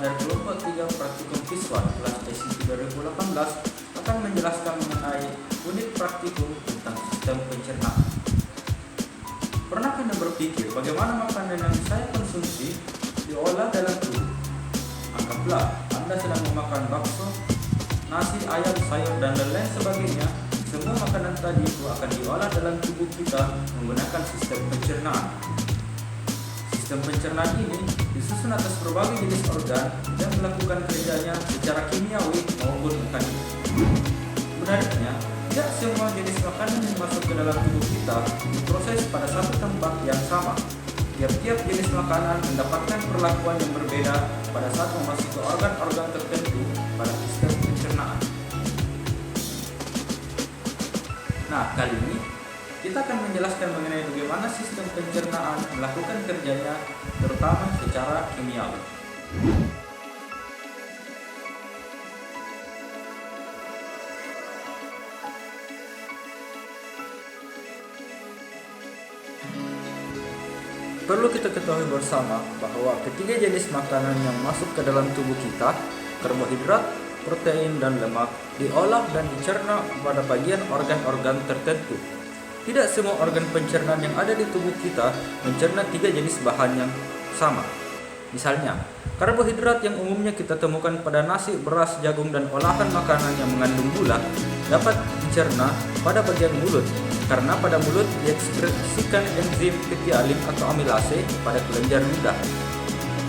dari kelompok 3 praktikum Fiswan kelas SIP 2018 akan menjelaskan mengenai unit praktikum tentang sistem pencernaan. Pernah Anda berpikir bagaimana makanan yang saya konsumsi diolah dalam tubuh? Anggaplah Anda sedang memakan bakso, nasi, ayam, sayur, dan lain sebagainya. Semua makanan tadi itu akan diolah dalam tubuh kita menggunakan sistem pencernaan. Sistem pencernaan ini disusun atas berbagai jenis organ dan melakukan kerjanya secara kimiawi maupun mekanik. Menariknya, tidak semua jenis makanan yang masuk ke dalam tubuh kita diproses pada satu tempat yang sama. Tiap-tiap jenis makanan mendapatkan perlakuan yang berbeda pada saat memasuki organ-organ tertentu pada sistem pencernaan. Nah, kali ini kita akan menjelaskan mengenai bagaimana sistem pencernaan melakukan kerjanya, terutama secara kimiawi. Perlu kita ketahui bersama bahwa ketiga jenis makanan yang masuk ke dalam tubuh kita, karbohidrat, protein, dan lemak, diolah dan dicerna pada bagian organ-organ tertentu. Tidak semua organ pencernaan yang ada di tubuh kita mencerna tiga jenis bahan yang sama. Misalnya, karbohidrat yang umumnya kita temukan pada nasi, beras, jagung, dan olahan makanan yang mengandung gula dapat dicerna pada bagian mulut, karena pada mulut diekspresikan enzim ketialin atau amilase pada kelenjar lidah.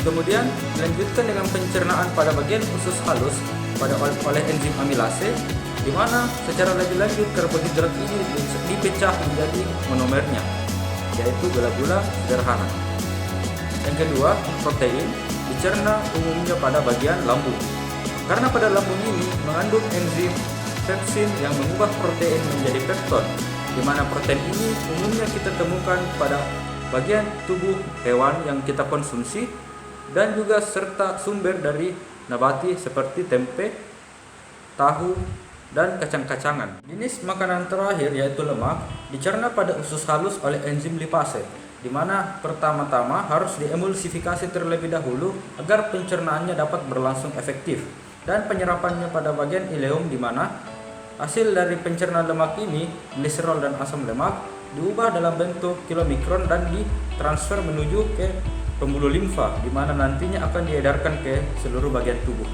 Kemudian dilanjutkan dengan pencernaan pada bagian usus halus oleh enzim amilase, di mana secara lebih lanjut karbohidrat ini dipecah menjadi monomernya, yaitu gula-gula sederhana. Yang kedua, protein dicerna umumnya pada bagian lambung, karena pada lambung ini mengandung enzim pepsin yang mengubah protein menjadi pepton, di mana protein ini umumnya kita temukan pada bagian tubuh hewan yang kita konsumsi dan juga serta sumber dari nabati seperti tempe, tahu, dan kacang-kacangan. Jenis makanan terakhir yaitu lemak dicerna pada usus halus oleh enzim lipase, di mana pertama-tama harus diemulsifikasi terlebih dahulu agar pencernaannya dapat berlangsung efektif, dan penyerapannya pada bagian ileum, di mana hasil dari pencernaan lemak ini, gliserol dan asam lemak, diubah dalam bentuk kilomikron dan ditransfer menuju ke pembuluh limfa, di mana nantinya akan diedarkan ke seluruh bagian tubuh.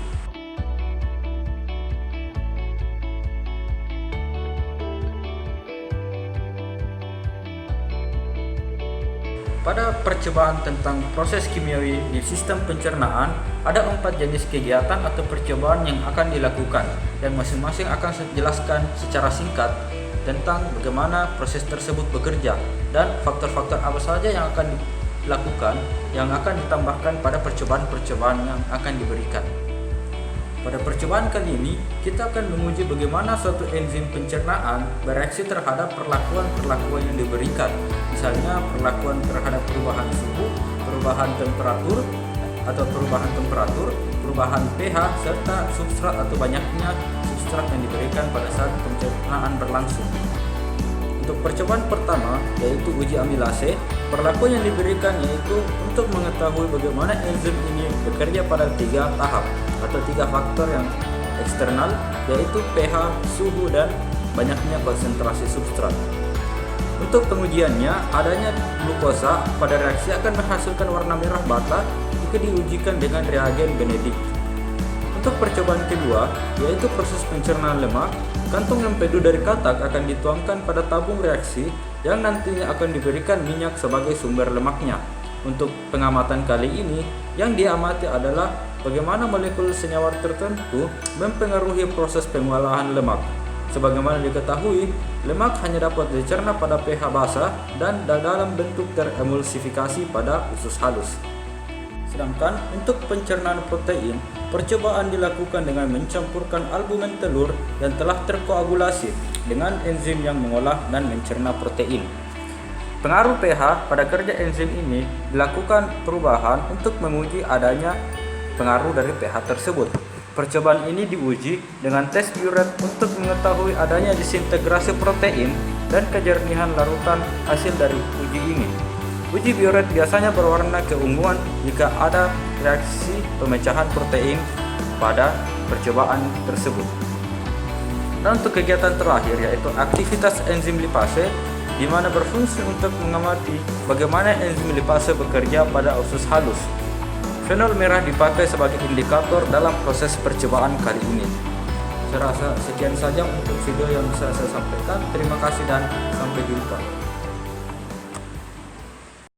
Pada percobaan tentang proses kimiawi di sistem pencernaan, ada 4 jenis kegiatan atau percobaan yang akan dilakukan, dan masing-masing akan saya jelaskan secara singkat tentang bagaimana proses tersebut bekerja dan faktor-faktor apa saja yang akan dilakukan, yang akan ditambahkan pada percobaan-percobaan yang akan diberikan. Pada percobaan kali ini, kita akan menguji bagaimana suatu enzim pencernaan bereaksi terhadap perlakuan-perlakuan yang diberikan. Misalnya perlakuan terhadap perubahan suhu, perubahan temperatur, perubahan pH, serta substrat atau banyaknya substrat yang diberikan pada saat pencernaan berlangsung. Untuk percobaan pertama, yaitu uji amilase, perlakuan yang diberikan yaitu untuk mengetahui bagaimana enzim ini bekerja pada 3 tahap atau 3 faktor yang eksternal, yaitu pH, suhu, dan banyaknya konsentrasi substrat. Untuk pengujiannya, adanya glukosa pada reaksi akan menghasilkan warna merah bata jika diujikan dengan reagen Benedict. Untuk percobaan kedua, yaitu proses pencernaan lemak, kantung empedu dari katak akan dituangkan pada tabung reaksi yang nantinya akan diberikan minyak sebagai sumber lemaknya. Untuk pengamatan kali ini, yang diamati adalah bagaimana molekul senyawa tertentu mempengaruhi proses pengolahan lemak. Sebagaimana diketahui, lemak hanya dapat dicerna pada pH basa dan dalam bentuk teremulsifikasi pada usus halus. Sedangkan untuk pencernaan protein, percobaan dilakukan dengan mencampurkan albumen telur yang telah terkoagulasi dengan enzim yang mengolah dan mencerna protein. Pengaruh pH pada kerja enzim ini dilakukan perubahan untuk menguji adanya pengaruh dari pH tersebut. Percobaan ini diuji dengan tes Biuret untuk mengetahui adanya disintegrasi protein dan kejernihan larutan hasil dari uji ini. Uji bioret biasanya berwarna keunguan jika ada reaksi pemecahan protein pada percobaan tersebut. Dan untuk kegiatan terakhir yaitu aktivitas enzim lipase, di mana berfungsi untuk mengamati bagaimana enzim lipase bekerja pada usus halus. Fenol merah dipakai sebagai indikator dalam proses percobaan kali ini. Saya rasa sekian saja untuk video yang bisa saya sampaikan. Terima kasih dan sampai jumpa.